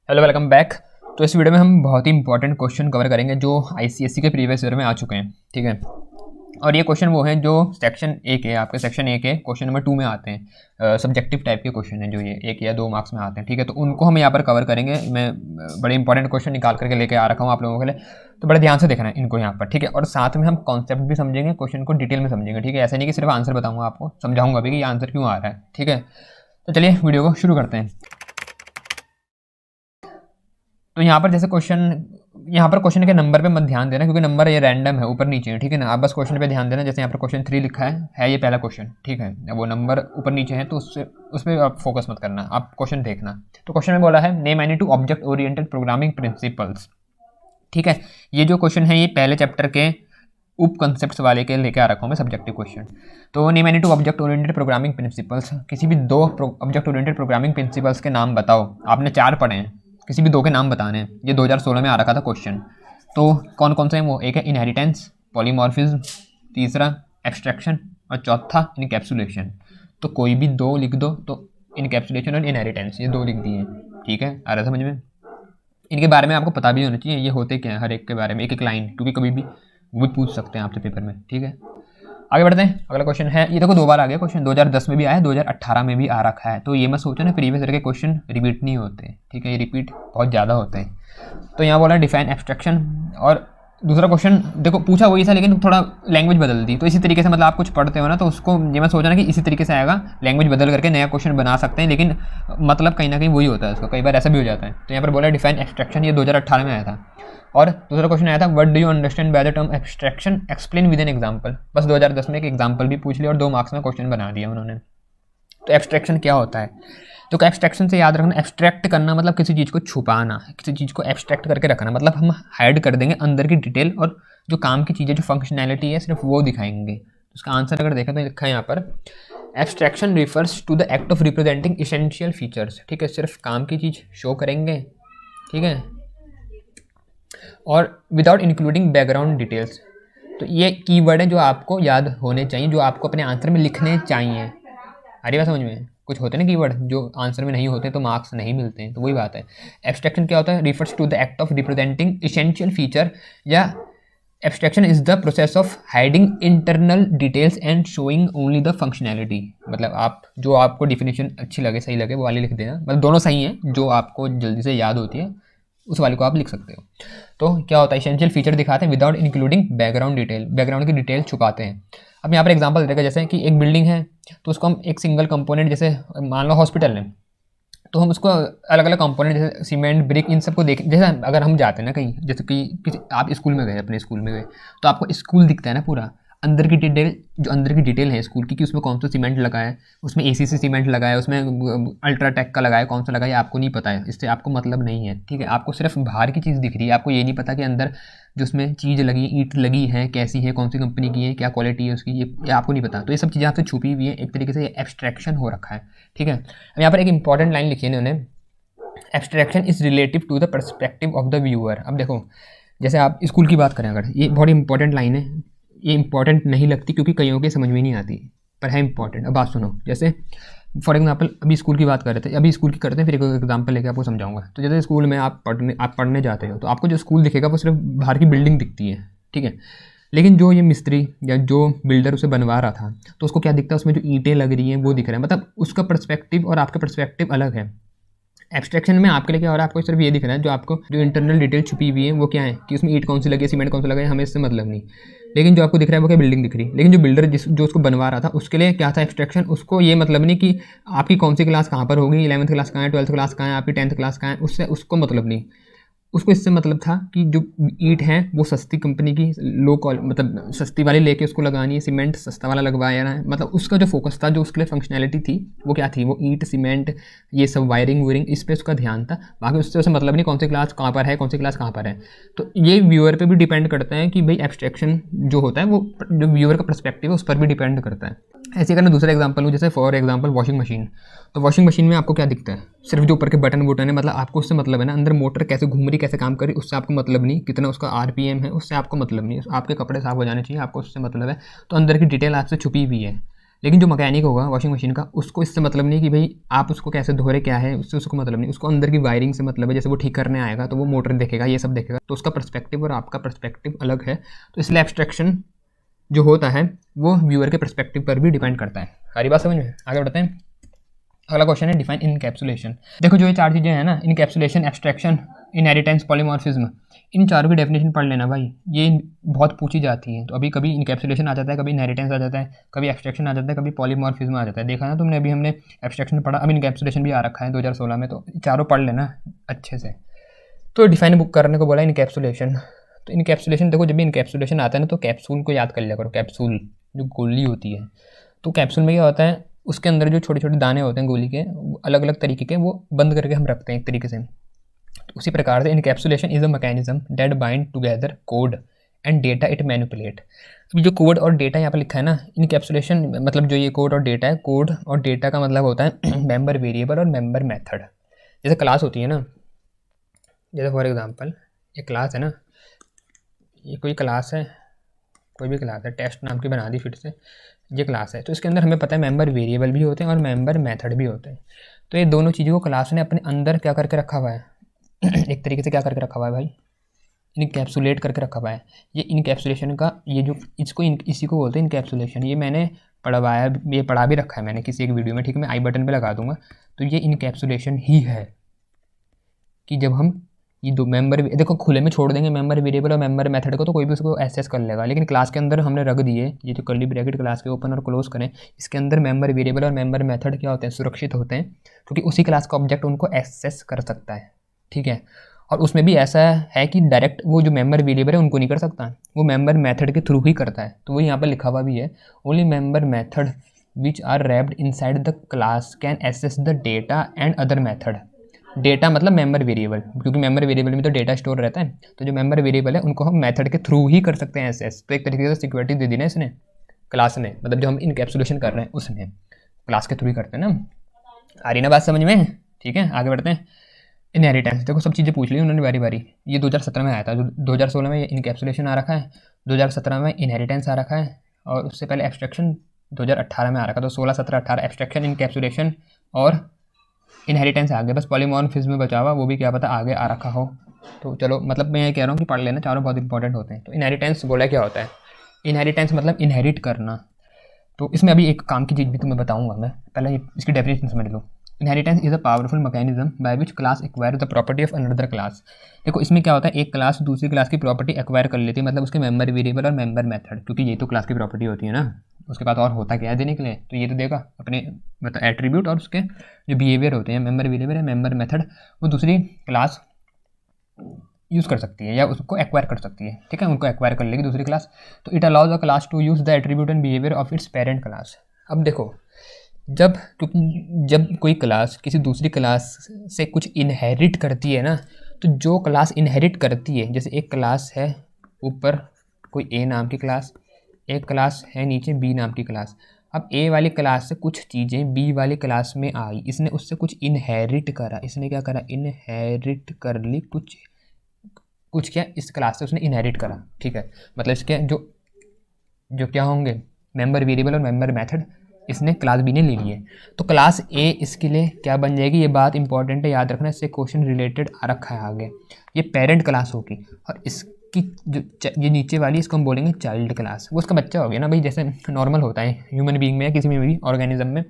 Hello, welcome back. तो इस video में हम बहुत ही इंपॉर्टेंट क्वेश्चन कवर करेंगे जो आईसीएसई के प्रीवियस ईयर में आ चुके हैं। ठीक है, और ये क्वेश्चन वो हैं जो सेक्शन ए के आपके सेक्शन ए के क्वेश्चन नंबर 2 में आते हैं। सब्जेक्टिव टाइप के क्वेश्चन हैं जो ये 1 या 2 मार्क्स में आते हैं। ठीक है, तो उनको हम यहाँ पर कवर करेंगे। मैं बड़े इंपॉर्टेंट क्वेश्चन निकाल करके लेके आ रखा हूँ आप लोगों के लिए, तो बड़े ध्यान से देखना है इनको यहाँ पर। ठीक है, और साथ में हम कॉन्सेप्ट भी समझेंगे, क्वेश्चन को डिटेल में समझेंगे। ठीक है, ऐसा नहीं कि सिर्फ आंसर बताऊँगा, आपको समझाऊंगा भी कि ये आंसर क्यों आ रहा है। ठीक है, तो चलिए वीडियो को शुरू करते हैं। तो यहाँ पर जैसे क्वेश्चन के नंबर पे मत ध्यान देना, क्योंकि नंबर ये रैंडम है, ऊपर नीचे है। ठीक है ना, आप बस क्वेश्चन पे ध्यान देना। जैसे यहाँ पर क्वेश्चन 3 लिखा है ये पहला क्वेश्चन। ठीक है, वो नंबर ऊपर नीचे है तो उस पर आप फोकस मत करना, आप क्वेश्चन देखना। तो क्वेश्चन में बोला है name any 2 object oriented programming principles. ठीक है, ये जो क्वेश्चन है ये पहले चैप्टर के उप कंसेप्ट्स वाले के लेके आ रखा हूँ मैं, सब्जेक्टिव क्वेश्चन। तो name any 2 object oriented programming principles, किसी भी 2 ऑब्जेक्ट ओरिएंटेड प्रोग्रामिंग प्रिंसिपल्स के नाम बताओ। आपने 4 पढ़े हैं, किसी भी 2 के नाम बताने हैं। ये 2016 में आ रखा था क्वेश्चन। तो कौन कौन से हैं वो? एक है इनहेरिटेंस, पॉलीमॉर्फिज्म, तीसरा एब्स्ट्रैक्शन और चौथा इनकैप्सुलेशन। तो कोई भी 2 लिख दो, तो इनकैप्सुलेशन और इनहेरिटेंस ये 2 लिख दिए। ठीक है, आ रहा समझ में? इनके बारे में आपको पता भी होना चाहिए, ये होते क्या है हर एक के बारे में, एक एक लाइन, क्योंकि कभी भी वो भी पूछ सकते हैं आपसे पेपर में। ठीक है, आगे बढ़ते हैं। अगला क्वेश्चन है, ये देखो 2 बार आ गया क्वेश्चन, 2010 में भी आया, 2018 में भी आ रखा है। तो ये मत सोचो ना प्रीवियस ईयर के क्वेश्चन रिपीट नहीं होते। ठीक है, ये रिपीट बहुत ज़्यादा होते हैं। तो यहाँ बोला डिफाइन एब्स्ट्रैक्शन, और दूसरा क्वेश्चन देखो पूछा वही था लेकिन थोड़ा लैंग्वेज बदल दी। तो इसी तरीके से मतलब आप कुछ पढ़ते हो ना, तो उसको ये मत सोचना कि इसी तरीके से आएगा, लैंग्वेज बदल करके नया क्वेश्चन बना सकते हैं, लेकिन मतलब कहीं ना कहीं वही होता है उसका, कई बार ऐसा भी हो जाता है। तो यहाँ पर बोला डिफाइन एब्स्ट्रैक्शन, ये 2018 में आया था। और दूसरा क्वेश्चन आया था what do you understand by the term abstraction, explain with an example. बस 2010 में एक एग्जांपल भी पूछ लिया और 2 मार्क्स में क्वेश्चन बना दिया उन्होंने। तो एब्स्ट्रैक्शन क्या होता है? तो एब्स्ट्रैक्शन से याद रखना, एब्स्ट्रैक्ट करना मतलब किसी चीज़ को छुपाना, किसी चीज़ को एब्स्ट्रैक्ट करके रखना, मतलब हम हाइड कर देंगे अंदर की डिटेल, और जो काम की चीज़ें, जो फंक्शनैलिटी है, सिर्फ वो दिखाएंगे। उसका आंसर अगर देखें तो लिखा है यहाँ पर, abstraction refers to the act of representing essential features. ठीक है, सिर्फ काम की चीज़ शो करेंगे। ठीक है, और विदाउट इंक्लूडिंग बैकग्राउंड डिटेल्स। तो ये कीवर्ड है जो आपको याद होने चाहिए, जो आपको अपने आंसर में लिखने चाहिए। अरे बात समझ में? कुछ होते हैं ना कीवर्ड जो आंसर में नहीं होते तो मार्क्स नहीं मिलते हैं, तो वही बात है। एब्स्ट्रैक्शन क्या होता है? Refers to the act of representing essential feature, या abstraction is the process of hiding internal details and showing only the functionality. मतलब आप जो आपको डिफिनेशन अच्छी लगे, सही लगे, वो वाली लिख देना। मतलब दोनों सही हैं, जो आपको जल्दी से याद होती है उस वाले को आप लिख सकते हो। तो क्या होता है? एसेंशियल फीचर दिखाते हैं without including background detail, background की डिटेल छुपाते हैं। अब यहाँ पर एग्जांपल देगा, जैसे कि एक बिल्डिंग है तो उसको हम एक सिंगल कंपोनेंट, जैसे मान लो हॉस्पिटल है, तो हम उसको अलग अलग कंपोनेंट जैसे सीमेंट, ब्रिक, इन सबको देख, जैसे अगर हम जाते हैं ना कहीं, जैसे कि किसी आप स्कूल में गए, अपने स्कूल में गए, तो आपको स्कूल दिखता है ना पूरा, अंदर की डिटेल, जो अंदर की डिटेल है स्कूल की, कि उसमें कौन सा सीमेंट लगा है, उसमें एसीसी सीमेंट लगा है, उसमें अल्ट्राटेक का लगा है, कौन सा लगा है आपको नहीं पता है, इससे आपको मतलब नहीं है। ठीक है, आपको सिर्फ बाहर की चीज़ दिख रही है, आपको ये नहीं पता कि अंदर जो उसमें चीज़ लगी है, ईंट लगी है, कैसी है, कौन सी कंपनी की है, क्या क्वालिटी है उसकी, ये आपको नहीं पता। तो ये सब चीज़ें आपसे छुपी हुई है, एक तरीके से एब्स्ट्रैक्शन हो रखा है। ठीक है, अब यहाँ पर एक इंपॉर्टेंट लाइन लिखी है इन्होंने, abstraction is relative to the perspective of the viewer. अब देखो, जैसे आप स्कूल की बात करें, अगर ये बहुत इंपॉर्टेंट लाइन है, ये इंपॉर्टेंट नहीं लगती क्योंकि कईयों के समझ में नहीं आती, पर है इंपॉर्टेंट। अब बात सुनो, जैसे फॉर एग्जांपल अभी स्कूल की बात कर रहे थे, अभी स्कूल की करते हैं, फिर एक एग्जांपल लेके आपको समझाऊंगा। तो जैसे स्कूल में आप पढ़ने जाते हो, तो आपको जो स्कूल दिखेगा वो सिर्फ बाहर की बिल्डिंग दिखती है। ठीक है, लेकिन जो ये मिस्त्री या जो बिल्डर उसे बनवा रहा था, तो उसको क्या दिखता है? उसमें जो ईंटें लग रही हैं वो दिख रहा है, मतलब उसका पर्सपेक्टिव और आपका पर्सपेक्टिव अलग है। एब्स्ट्रैक्शन में आपके लिए क्या हो रहा है? आपको सिर्फ ये दिख रहा है, जो आपको जो इंटरनल डिटेल छुपी हुई है वो क्या है, कि उसमें ईंट कौन सी लगी है, सीमेंट कौन सा लगा है, हमें इससे मतलब नहीं। लेकिन जो आपको दिख रहा है वो क्या? बिल्डिंग दिख रही है। लेकिन जो बिल्डर जो उसको बनवा रहा था, उसके लिए क्या था एब्स्ट्रैक्शन? उसको ये मतलब नहीं कि आपकी कौन सी क्लास कहाँ पर होगी, 11th क्लास कहाँ है, 12th क्लास कहाँ है, आपकी 10th क्लास कहाँ है, उससे उसको मतलब नहीं। उसको इससे मतलब था कि जो ईंट है वो सस्ती कंपनी की, लो क्वालिटी, मतलब सस्ती वाली लेके उसको लगानी है, सीमेंट सस्ता वाला लगवाया है। मतलब उसका जो फोकस था, जो उसके लिए फंक्शनैलिटी थी, वो क्या थी? वो ईंट, सीमेंट, ये सब वायरिंग वूयरिंग, इस पर उसका ध्यान था। बाकी उससे उसे मतलब नहीं कौन सी क्लास कहाँ पर है, कौन सी क्लास कहाँ पर है। तो ये व्यूअर पे भी डिपेंड करता है कि भाई एब्स्ट्रैक्शन जो होता है वो जो व्यूअर का पर्सपेक्टिव है उस पर भी डिपेंड करता है। ऐसे अगर मैं दूसरा एग्जांपल लूँ, जैसे फॉर एग्जांपल वॉशिंग मशीन, तो वॉशिंग मशीन में आपको क्या दिखता है? सिर्फ जो ऊपर के बटन है, मतलब आपको उससे मतलब है ना, अंदर मोटर कैसे घूम रही, कैसे काम कर रही, उससे आपको मतलब नहीं। कितना उसका आरपीएम है, उससे आपको मतलब नहीं। आपके कपड़े साफ हो जाने चाहिए, आपको उससे मतलब है। तो अंदर की डिटेल आपसे छुपी हुई है। लेकिन जो मैकेनिक होगा वॉशिंग मशीन का, उसको इससे मतलब नहीं कि भाई आप उसको कैसे धो रहे क्या है, उससे उसको मतलब नहीं, उसको अंदर की वायरिंग से मतलब है। जैसे वो ठीक करने आएगा तो वो मोटर देखेगा, ये सब देखेगा, तो उसका पर्सपेक्टिव और आपका पर्सपेक्टिव अलग है। तो इसलिए एब्स्ट्रैक्शन जो होता है वो व्यूअर के पर्सपेक्टिव पर भी डिपेंड करता है। सारी बात समझ में? आगे बढ़ते हैं। अगला क्वेश्चन है डिफाइन इनकैप्सुलेशन। देखो जो ये चार चीज़ें हैं ना, इनकैप्सुलेशन, एब्स्ट्रैक्शन, इनहेरिटेंस, पॉलीमॉर्फिज्म, इन चारों की डेफिनेशन पढ़ लेना भाई, ये बहुत पूछी जाती है। तो अभी कभी इनकैप्सुलेशन आ जाता है, कभी इनहेरिटेंस आ जाता है, कभी एब्स्ट्रैक्शन आ जाता है, कभी पॉलीमॉर्फिज्म आ जाता है। देखा ना तुमने, अभी हमने एब्स्ट्रैक्शन पढ़ा, अब इनकैप्सुलेशन भी आ रखा है 2016 में, तो चारों पढ़ लेना अच्छे से। तो डिफाइन बुक करने को बोला इनकैप्सुलेशन। तो इनकैप्सुलेशन देखो, जब भी इनकैप्सुलेशन आता है ना तो कैप्सूल को याद कर लिया करो। कैप्सूल जो गोली होती है, तो कैप्सूल में क्या होता है, उसके अंदर जो छोटे छोटे दाने होते हैं गोली के, अलग अलग तरीके के, वो बंद करके हम रखते हैं एक तरीके से। तो उसी प्रकार से encapsulation is a mechanism that bind together code and data it manipulate. जो कोड और डेटा यहाँ पर लिखा है ना, इनकैप्सुलेशन मतलब जो ये कोड और डेटा है, कोड और डेटा का मतलब होता है मेंबर वेरिएबल और मेंबर मेथड। जैसे क्लास होती है ना, जैसे फॉर एग्जांपल ये क्लास है ना, ये कोई क्लास है, कोई भी क्लास है, टेस्ट नाम की बना दी फिर से, ये क्लास है। तो इसके अंदर हमें पता है मेंबर वेरिएबल भी होते हैं और मेंबर मेथड भी होते हैं। तो ये दोनों चीज़ों को क्लास ने अपने अंदर क्या करके रखा हुआ है एक तरीके से क्या करके रखा हुआ है भाई, इनकैप्सुलेट करके रखा हुआ है। ये इनकैप्सुलेशन का ये जो इसको इसी को बोलते हैं इनकैप्सुलेशन। ये मैंने पढ़वाया, ये पढ़ा भी रखा है मैंने किसी एक वीडियो में, ठीक है, मैं आई बटन पे लगा दूंगा। तो ये इनकैप्सुलेशन ही है कि जब हम ये दो मेंबर, देखो खुले में छोड़ देंगे मेंबर वेरिएबल और मेंबर मेथड को, तो कोई भी उसको एक्सेस कर लेगा। लेकिन क्लास के अंदर हमने रख दिए, ये जो कर्ली ब्रैकेट क्लास के ओपन और क्लोज करें, इसके अंदर मेंबर वेरिएबल और मेंबर मेथड क्या होते हैं, सुरक्षित होते हैं, क्योंकि उसी क्लास का ऑब्जेक्ट उनको एक्सेस कर सकता है, ठीक है। और उसमें भी ऐसा है कि डायरेक्ट वो जो मेंबर वेरिएबल है उनको नहीं कर सकता, वो मेंबर मेथड के थ्रू ही करता है। तो वो यहाँ पर लिखा हुआ भी है, only member method which are wrapped inside the class can access the data and other method. Data मतलब मेंबर वेरिएबल, क्योंकि मेंबर वेरिएबल में तो डेटा स्टोर रहता है, तो जो मेंबर वेरिएबल है उनको हम मेथड के थ्रू ही कर सकते हैं एक्सेस। तो एक तरीके से सिक्योरिटी दे दी ना इसने, क्लास ने, मतलब जो हम इनकैप्सुलेशन कर रहे हैं उसने, क्लास के थ्रू ही करते हैं ना। आ रही ना बात समझ में? ठीक है, आगे बढ़ते हैं। इनहेरिटेंस, देखो सब चीज़ें पूछ ली उन्होंने बारी बारी। ये 2017 में आया था, 2016 में ये इनकैप्सुलेशन आ रखा है, 2017 में इनहेरिटेंस आ रखा है, और उससे पहले एब्स्ट्रैक्शन 2018 में आ रखा। तो 16, 17, 18 एब्स्ट्रैक्शन, इनकैप्सुलेशन और इनहेरिटेंस आ गया। बस पॉलीमॉर्फिज्म में बचा हुआ, वो भी क्या पता आगे आ रखा हो। तो चलो, मतलब मैं ये कह रहा हूँ कि पढ़ लेना, चारों बहुत इंपॉर्टेंट होते हैं। तो इनहेरिटेंस बोला क्या होता है, इनहेरिटेंस मतलब इनहेरिट करना। तो इसमें अभी एक काम की चीज़ भी तुम्हें बताऊंगा मैं, पहले इसकी डेफिनेशन समझ लो। Inheritance is a powerful mechanism by which class acquire the property of another class. देखो इसमें क्या होता है, एक क्लास दूसरी क्लास की प्रॉपर्टी एक्वायर कर लेती है, मतलब उसके मेंबर वेरिएबल और मेंबर मेथड, क्योंकि ये तो क्लास की प्रॉपर्टी होती है ना, उसके बाद और होता क्या है देने के लिए, तो ये तो देगा अपने मतलब एट्रीब्यूट और उसके जो बिहेवियर होते हैं, मेंबर वेरिएबल या मेंबर मेथड, वो दूसरी क्लास यूज़ कर सकती है या उसको एक्वायर कर सकती है, ठीक है, उनको एक्वायर कर लेगी दूसरी क्लास। तो it allows a class to use the attribute and behaviour of its parent class. अब देखो, जब कोई क्लास किसी दूसरी क्लास से कुछ इनहेरिट करती है ना, तो जो क्लास इनहेरिट करती है, जैसे एक क्लास है ऊपर कोई ए नाम की क्लास, एक क्लास है नीचे बी नाम की क्लास। अब ए वाली क्लास से कुछ चीज़ें बी वाली क्लास में आई, इसने उससे कुछ इनहेरिट करा, इसने क्या करा, इनहेरिट कर ली कुछ क्या इस क्लास से उसने इनहेरिट करा, ठीक है। मतलब इसके जो क्या होंगे, मेंबर वेरिएबल और मेंबर मेथड इसने क्लास बी ने ले लिए। तो क्लास ए इसके लिए क्या बन जाएगी, ये बात इंपॉर्टेंट है, याद रखना, इससे क्वेश्चन रिलेटेड आ रखा है आगे। ये पेरेंट क्लास होगी और इसकी जो ये नीचे वाली, इसको हम बोलेंगे चाइल्ड क्लास। वो उसका बच्चा हो गया ना भाई, जैसे नॉर्मल होता है ह्यूमन बीइंग में या किसी में भी ऑर्गेनिज्म में,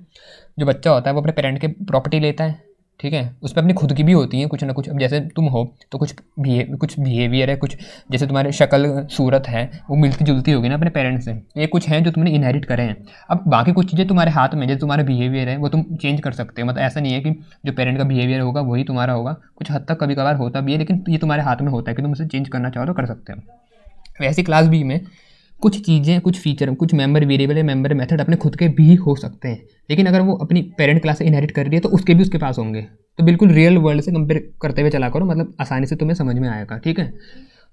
जो बच्चा होता है वो अपने पेरेंट के प्रॉपर्टी लेता है, ठीक है। उस पर अपनी खुद की भी होती है कुछ ना कुछ। अब जैसे तुम हो तो कुछ बिहेवियर है, कुछ जैसे तुम्हारे शक्ल सूरत है वो मिलती जुलती होगी ना अपने पेरेंट्स से, ये कुछ हैं जो तुमने इनहेरिट करे हैं। अब बाकी कुछ चीज़ें तुम्हारे हाथ में, जैसे तुम्हारा बिहेवियर है वो तुम चेंज कर सकते हो, मतलब ऐसा नहीं है कि जो पेरेंट का बिहेवियर होगा वही तुम्हारा होगा, कुछ हद तक कभी कभार होता भी है, लेकिन ये तुम्हारे हाथ में होता है कि तुम उसे चेंज करना चाहो तो कर सकते हो। वैसी क्लास बी में कुछ चीज़ें, कुछ फीचर, कुछ मेंबर वेरिएबल या मेंबर मेथड अपने खुद के भी हो सकते हैं, लेकिन अगर वो अपनी पेरेंट क्लास से इनहेरिट कर रही है तो उसके भी उसके पास होंगे। तो बिल्कुल रियल वर्ल्ड से कंपेयर करते हुए चला करो, मतलब आसानी से तुम्हें समझ में आएगा, ठीक है।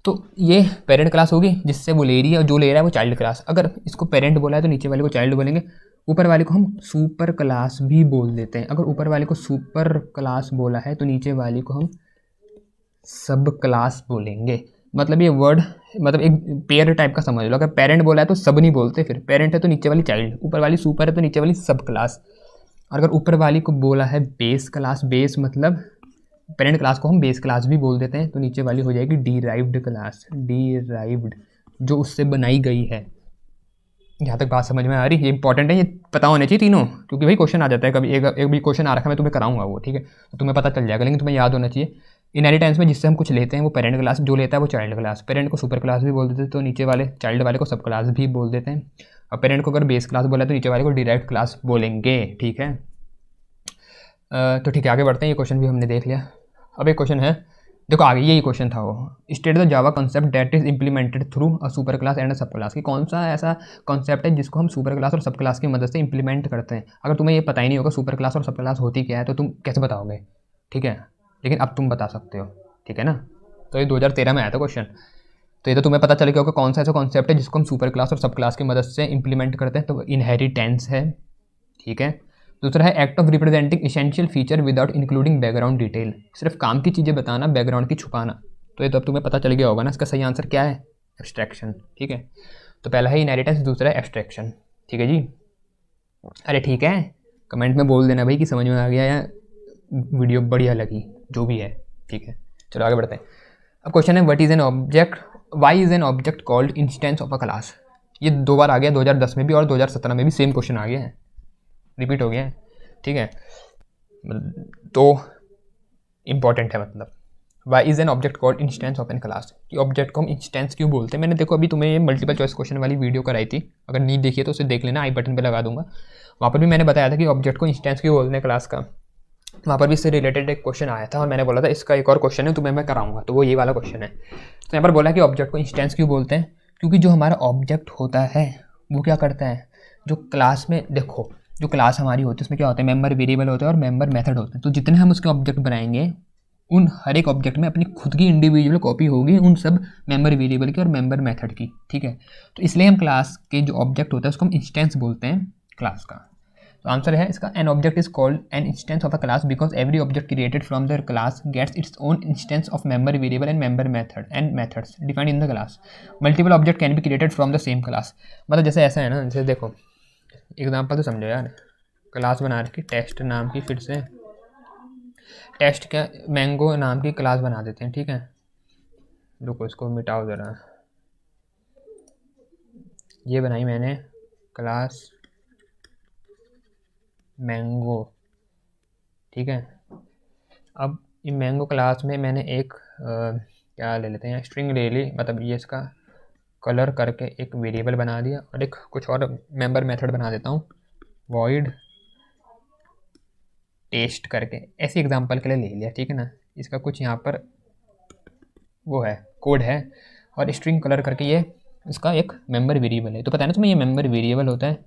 तो ये पेरेंट क्लास होगी जिससे वो ले रही है, और जो ले रहा है वो चाइल्ड क्लास। अगर इसको पेरेंट बोला है तो नीचे वाले को चाइल्ड बोलेंगे, ऊपर वाले को हम सुपर क्लास भी बोल देते हैं। अगर ऊपर वाले को सुपर क्लास बोला है तो नीचे वाले को हम सब क्लास बोलेंगे। मतलब ये वर्ड मतलब एक पेयर टाइप का समझ लो। अगर पेरेंट बोला है तो सब नहीं बोलते, फिर पेरेंट है तो नीचे वाली चाइल्ड, ऊपर वाली सुपर है तो नीचे वाली सब क्लास। और अगर ऊपर वाली को बोला है बेस क्लास, बेस मतलब पेरेंट क्लास को हम बेस क्लास भी बोल देते हैं, तो नीचे वाली हो जाएगी डीराइव्ड क्लास, डीराइव्ड जो उससे बनाई गई है। यहाँ तक बात समझ में आ रही है? ये इंपॉर्टेंट है, ये पता होने चाहिए तीनों, क्योंकि भाई क्वेश्चन आ जाता है कभी, एक भी क्वेश्चन आ रखा है मैं तुम्हें कराऊंगा वो, ठीक है, तो तुम्हें पता चल जाएगा, लेकिन तुम्हें याद होना चाहिए। इनहेरिटेंस में जिससे हम कुछ लेते हैं वो पेरेंट क्लास, जो लेता है वो चाइल्ड क्लास। पेरेंट को सुपर क्लास भी बोल देते हैं तो नीचे वाले चाइल्ड वाले को सब क्लास भी बोल देते हैं। और पेरेंट को अगर बेस क्लास बोला तो नीचे वाले को डिराइव्ड क्लास बोलेंगे, ठीक है। तो ठीक है, आगे बढ़ते हैं। ये क्वेश्चन भी हमने देख लिया। अब एक क्वेश्चन है, देखो आगे यही क्वेश्चन था वो, state the Java concept that is implemented through a super class and अ सब क्लास। कि कौन सा ऐसा कॉन्सेप्ट है जिसको हम सुपर क्लास और सब क्लास की मदद से इंप्लीमेंट करते हैं। अगर तुम्हें ये पता ही नहीं होगा सुपर क्लास और सब क्लास होती क्या है तो तुम कैसे बताओगे, ठीक है, लेकिन अब तुम बता सकते हो, ठीक है ना। तो ये 2013 में आया था क्वेश्चन, तो ये तो तुम्हें पता चल गया होगा कौन सा ऐसा कॉन्सेप्ट है जिसको हम सुपर क्लास और सब क्लास की मदद से इंप्लीमेंट करते हैं। तो इनहेरिटेंस है, ठीक है। दूसरा है act of representing essential feature without including background detail, सिर्फ काम की चीज़ें बताना, बैकग्राउंड की छुपाना। तो ये तो अब तुम्हें पता चल गया होगा ना, इसका सही आंसर क्या है, एब्स्ट्रैक्शन, ठीक है। तो पहला है इनहेरिटेंस, दूसरा है एब्स्ट्रैक्शन, ठीक है जी। अरे ठीक है, कमेंट में बोल देना भाई कि समझ में आ गया या वीडियो बढ़िया लगी, जो भी है, ठीक है। चलो आगे बढ़ते हैं। अब क्वेश्चन है what is an object, why is an object called instance of a class. ये 2 बार आ गया, 2010 में भी और 2017 में भी सेम क्वेश्चन आ गया है, रिपीट हो गया है, ठीक है। तो इम्पॉर्टेंट है, मतलब why is an object called instance of an class, कि ऑब्जेक्ट को हम इंस्टेंस क्यों बोलते हैं। मैंने देखो अभी तुम्हें ये मल्टीपल चॉइस क्वेश्चन वाली वीडियो कराई थी, अगर नहीं देखिए तो उसे देख लेना, आई बटन पे लगा दूंगा। वहाँ पर भी मैंने बताया था कि ऑब्जेक्ट को इंस्टेंस क्यों बोलते हैं क्लास का। वहाँ पर भी इससे रिलेटेड एक क्वेश्चन आया था और मैंने बोला था इसका एक और क्वेश्चन है तुम्हें मैं कराऊंगा, तो वो ये वाला क्वेश्चन है। तो यहाँ पर बोला कि ऑब्जेक्ट को इंस्टेंस क्यों बोलते हैं, क्योंकि जो हमारा ऑब्जेक्ट होता है वो क्या करता है, जो क्लास में देखो जो क्लास हमारी होती है उसमें क्या होता है, मेंबर वेरिएबल होता है और मेंबर मेथड होता है। तो जितने हम उसके ऑब्जेक्ट बनाएंगे उन हर एक ऑब्जेक्ट में अपनी खुद की इंडिविजुअल कॉपी होगी उन सब मेंबर वेरिएबल की और मेंबर मेथड की, ठीक है। तो इसलिए हम क्लास के जो ऑब्जेक्ट होता है उसको हम इंस्टेंस बोलते हैं क्लास का। तो आंसर है इसका, an object is called an instance of a class because every object created from the class gets its own instance of member variable and member method and methods defined in the class. Multiple object can be created from the same class. मतलब जैसे ऐसा है ना, जैसे देखो example तो समझो यार, क्लास बना रखी टेस्ट नाम की, फिर से टेस्ट क्या मैंगो नाम की क्लास बना देते हैं, ठीक है। रुको इसको मिटाओ ज़रा, ये बनाई मैंने क्लास मैंगो, ठीक है। अब ये मैंगो क्लास में मैंने एक क्या ले लेते हैं, स्ट्रिंग ले ली, मतलब ये इसका कलर करके एक वेरिएबल बना दिया और एक कुछ और मेंबर मेथड बना देता हूँ, वॉइड टेस्ट करके, ऐसे एग्जांपल के लिए ले लिया, ठीक है ना। इसका कुछ यहाँ पर वो है कोड है और स्ट्रिंग कलर करके ये इसका एक मेंबर वेरिएबल है। तो पता है ना तुम्हें, ये मेंबर वेरिएबल होता है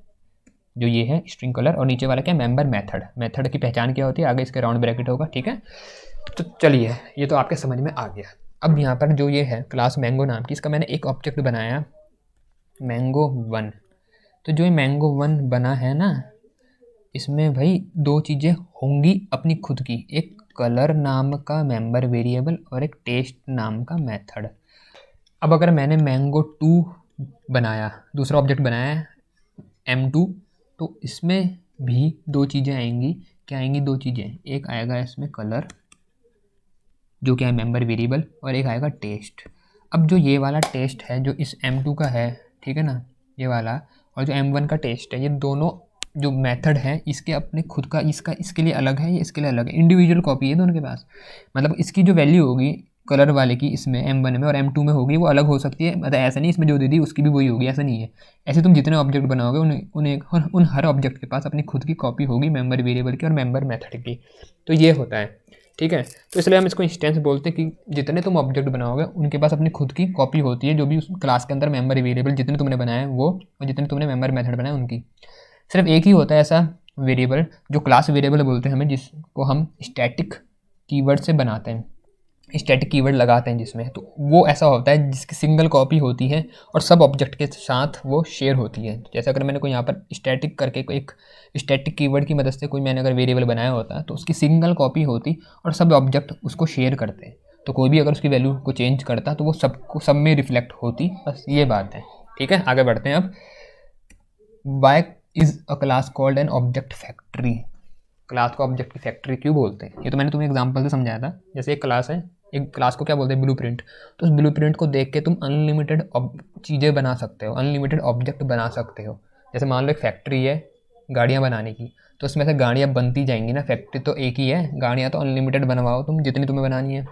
जो ये है स्ट्रिंग कलर, और नीचे वाला क्या मेंबर मेथड, मेथड की पहचान क्या होती है, आगे इसके राउंड ब्रैकेट होगा, ठीक है। तो चलिए ये तो आपके समझ में आ गया। अब यहाँ पर जो ये है क्लास मैंगो नाम की, इसका मैंने एक ऑब्जेक्ट बनाया मैंगो 1। तो जो ये मैंगो 1 बना है ना, इसमें भाई 2 चीज़ें होंगी अपनी खुद की, एक कलर नाम का मेंबर वेरिएबल और एक टेस्ट नाम का मेथड। अब अगर मैंने मैंगो 2 बनाया, दूसरा ऑब्जेक्ट बनाया M2, तो इसमें भी 2 चीज़ें आएंगी। क्या आएंगी? 2 चीज़ें, एक आएगा इसमें कलर जो क्या है मेंबर वेरिएबल, और एक आएगा टेस्ट। अब जो ये वाला टेस्ट है जो इस M2 का है, ठीक है ना, ये वाला, और जो M1 का टेस्ट है, ये दोनों जो मेथड है इसके अपने खुद का, इसका इसके लिए अलग है, ये इसके लिए अलग है, इंडिविजुअल कॉपी है दोनों के पास। मतलब इसकी जो वैल्यू होगी कलर वाले की इसमें M1 में और M2 में होगी वो अलग हो सकती है। मतलब ऐसा नहीं इसमें जो दे दी उसकी भी वही होगी, ऐसा नहीं है। ऐसे तुम जितने ऑब्जेक्ट बनाओगे उन हर ऑब्जेक्ट के पास अपनी खुद की कॉपी होगी मेंबर वेरिएबल की और मेंबर मेथड की। तो ये होता है, ठीक है। तो इसलिए हम इसको इंस्टेंस बोलते हैं कि जितने तुम ऑब्जेक्ट बनाओगे उनके पास अपनी खुद की कॉपी होती है, जो भी उस क्लास के अंदर मेंबर वेरिएबल जितने तुमने बनाए वो, और जितने तुमने मेंबर मेथड बनाए उनकी। सिर्फ एक ही होता है ऐसा वेरिएबल जो क्लास वेरिएबल बोलते हैं हमें, जिसको हम स्टैटिक कीवर्ड से बनाते हैं, स्टैटिक कीवर्ड लगाते हैं जिसमें। तो वो ऐसा होता है जिसकी सिंगल कॉपी होती है और सब ऑब्जेक्ट के साथ वो शेयर होती है। जैसे अगर मैंने कोई यहाँ पर स्टैटिक करके कोई एक स्टैटिक कीवर्ड की मदद से कोई मैंने अगर वेरिएबल बनाया होता तो उसकी सिंगल कॉपी होती और सब ऑब्जेक्ट उसको शेयर करते हैं। तो कोई भी अगर उसकी वैल्यू को चेंज करता तो वो सब में रिफ्लेक्ट होती, बस ये बात है। ठीक है, आगे बढ़ते हैं अब। Why is a class called an object factory. Class को ऑब्जेक्ट की फैक्ट्री क्यों बोलते हैं, ये तो मैंने तुम्हें एग्जांपल से समझाया था। जैसे एक क्लास है, एक क्लास को क्या बोलते हैं, ब्लूप्रिंट। तो उस ब्लूप्रिंट को देख के तुम अनलिमिटेड चीज़ें बना सकते हो, अनलिमिटेड ऑब्जेक्ट बना सकते हो। जैसे मान लो एक फैक्ट्री है गाड़ियाँ बनाने की, तो उसमें से गाड़ियाँ बनती जाएंगी ना, फैक्ट्री तो एक ही है, गाड़ियाँ तो अनलिमिटेड बनवाओ तुम, जितनी तुम्हें बनानी है।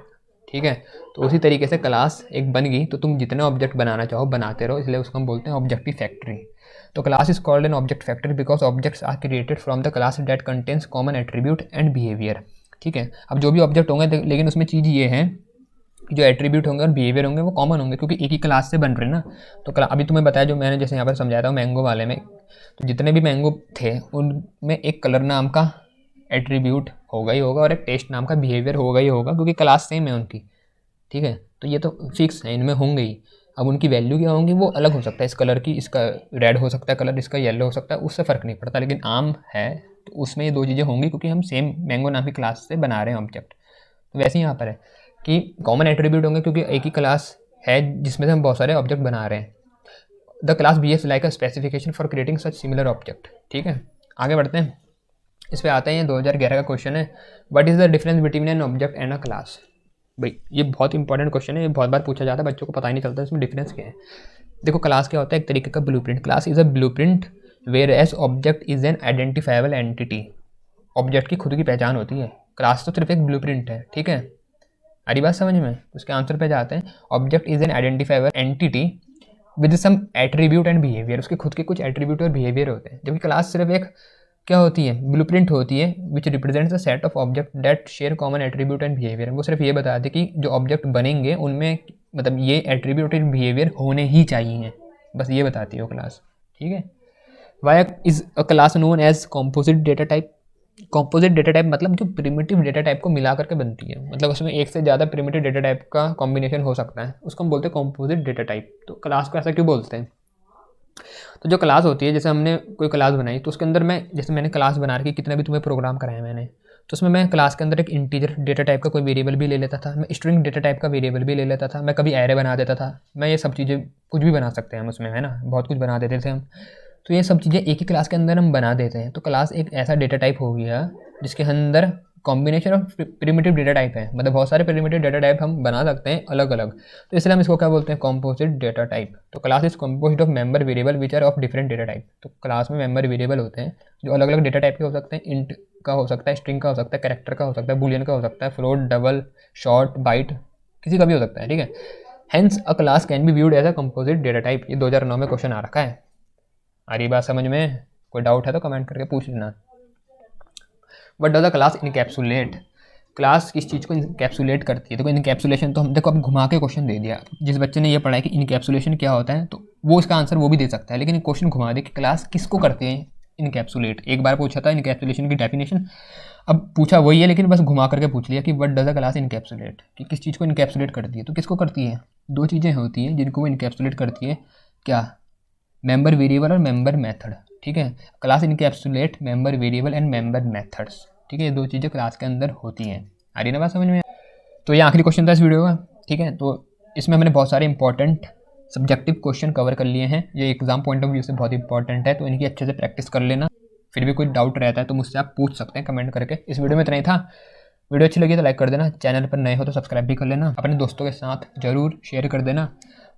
ठीक है, तो उसी तरीके से क्लास एक बन गई तो तुम जितने ऑब्जेक्ट बनाना चाहो बनाते रहो, इसलिए उसको हम बोलते हैं ऑब्जेक्ट की फैक्ट्री। तो class is called an object factory because objects are created from the class that contains common attribute and behaviour. ठीक है, अब जो भी ऑब्जेक्ट होंगे, लेकिन उसमें चीज़ ये है कि जो एट्रीब्यूट होंगे और बिहेवियर होंगे वो कॉमन होंगे, क्योंकि एक ही क्लास से बन रहे हैं ना। तो अभी तुम्हें बताया, जो मैंने जैसे यहाँ पर समझाया था मैंगो वाले में, तो जितने भी मैंगो थे उनमें एक कलर नाम का एट्रीब्यूट होगा ही होगा और एक टेस्ट नाम का बिहेवियर होगा ही होगा, क्योंकि क्लास सेम है उनकी। ठीक है, तो ये तो फिक्स है, इनमें होंगे ही। अब उनकी वैल्यू क्या होंगी वो अलग हो सकता है, इस कलर की इसका रेड हो सकता है कलर, इसका येलो हो सकता है, उससे फ़र्क नहीं पड़ता। लेकिन आम है तो उसमें ये दो चीज़ें होंगी, क्योंकि हम सेम मैंगो नाम की क्लास से बना रहे हैं ऑब्जेक्ट। तो वैसे ही यहाँ पर है कि कॉमन एट्रीब्यूट होंगे, क्योंकि एक ही क्लास है जिसमें से हम बहुत सारे ऑब्जेक्ट बना रहे हैं। The class behaves like a specification for creating such similar object. ठीक है, आगे बढ़ते हैं। इस पर आते हैं, 2011 का क्वेश्चन है, what is the difference between an object and a class. भाई ये बहुत इंपॉर्टेंट क्वेश्चन है, ये बहुत बार पूछा जाता है, बच्चों को पता ही नहीं चलता इसमें डिफरेंस क्या है। देखो, क्लास क्या होता है, एक तरीके का blueprint. Class is a blueprint whereas object is an identifiable entity. Object की खुद की पहचान होती है, क्लास तो सिर्फ एक ब्लूप्रिंट है। ठीक है, अरे बात समझ में, उसके आंसर पे जाते हैं। Object is an identifiable entity with some attribute and behaviour. उसके खुद के कुछ एट्रीब्यूट और बिहेवियर होते हैं, जबकि क्लास सिर्फ एक क्या होती है, ब्लूप्रिंट होती है, विच represents a set of object that share common attribute and behaviour. वो सिर्फ ये बताते कि जो ऑब्जेक्ट बनेंगे उनमें मतलब ये एट्रीब्यूट एंड बिहेवियर होने ही चाहिए, बस ये बताती है वो क्लास। ठीक है, why is a class known as composite data type. Composite data type मतलब जो प्रिमिटिव डेटा टाइप को मिला करके बनती है, मतलब उसमें एक से ज़्यादा प्रिमिटिव डेटा टाइप का कॉम्बिनेशन हो सकता है, उसको हम बोलते हैं कॉम्पोजिट डेटा टाइप। तो क्लास को ऐसा क्यों बोलते हैं, तो जो क्लास होती है, जैसे हमने कोई क्लास बनाई तो उसके अंदर जैसे मैंने क्लास बना रखी, कितने भी तुम्हें प्रोग्राम कराए मैंने, तो उसमें मैं क्लास के अंदर एक इंटीजर डेटा टाइप का कोई वेरिएबल भी ले लेता था, मैं स्ट्रिंग डेटा टाइप का वेरिएबल भी ले लेता था, मैं कभी एरे बना देता था, मैं ये सब चीज़ें कुछ भी बना सकते हैं हम उसमें, है ना, बहुत कुछ बना देते थे हम। तो ये सब चीज़ें एक ही क्लास के अंदर हम बना देते हैं। तो क्लास एक ऐसा डेटा टाइप हो गया जिसके अंदर combination of primitive data type है, मतलब बहुत सारे प्रिमिटिव डेटा टाइप हम बना सकते हैं अलग अलग। तो इसलिए हम इसको क्या बोलते हैं, कॉम्पोजिट डेटा टाइप। तो class is composed of member variable which are of different data type. तो क्लास में मेंबर वेरिएबल होते हैं जो अलग अलग डेटा टाइप के हो सकते हैं, इंट का हो सकता है, स्ट्रिंग का हो सकता है, कैरेक्टर का हो सकता है, बुलियन का हो सकता है, फ्लोट, डबल, शॉर्ट, बाइट, किसी का भी हो सकता है। ठीक है, hence a class can be viewed as a composite data type. ये 2009 में क्वेश्चन आ रखा है। आ रही बात समझ में, कोई डाउट है तो कमेंट करके पूछ लेना। But does the class encapsulate. Class किस चीज़ को इनकैप्सुलेट करती है, देखो इनकैप्सुलेशन तो हम देखो अब घुमा के क्वेश्चन दे दिया। जिस बच्चे ने ये पढ़ा है कि इनकैप्सुलेशन क्या होता है तो वो इसका आंसर वो भी दे सकता है, लेकिन क्वेश्चन घुमा दे कि क्लास किसको करते हैं इनकैप्सुलेट। एक बार पूछा था इनकैप्सुलेशन की डेफिनेशन, अब पूछा वही है लेकिन बस घुमा करके पूछ लिया कि what does the class encapsulate, कि किस चीज़ को इनकैप्सुलेट करती है। तो किसको करती है, दो चीज़ें होती हैं जिनको वो इनकैप्सुलेट करती है, क्या, मेंबर वेरिएबल और मेंबर मेथड। ठीक है, class encapsulate member variable and member methods. ठीक है, ये दो चीज़ें क्लास के अंदर होती हैं। आ रही ना बात समझ में। तो ये आखिरी क्वेश्चन था इस वीडियो का। ठीक है, तो इसमें हमने बहुत सारे इंपॉर्टेंट सब्जेक्टिव क्वेश्चन कवर कर लिए हैं, ये एग्जाम पॉइंट ऑफ व्यू से बहुत इंपॉर्टेंट है, तो इनकी अच्छे से प्रैक्टिस कर लेना। फिर भी कोई डाउट रहता है तो मुझसे आप पूछ सकते हैं कमेंट करके। इस वीडियो में इतना ही था। वीडियो अच्छी लगी तो लाइक कर देना, चैनल पर नए हो तो सब्सक्राइब भी कर लेना, अपने दोस्तों के साथ ज़रूर शेयर कर देना,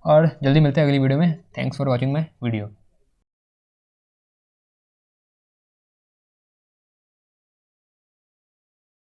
और जल्दी मिलते हैं अगली वीडियो में। Thanks for watching my video.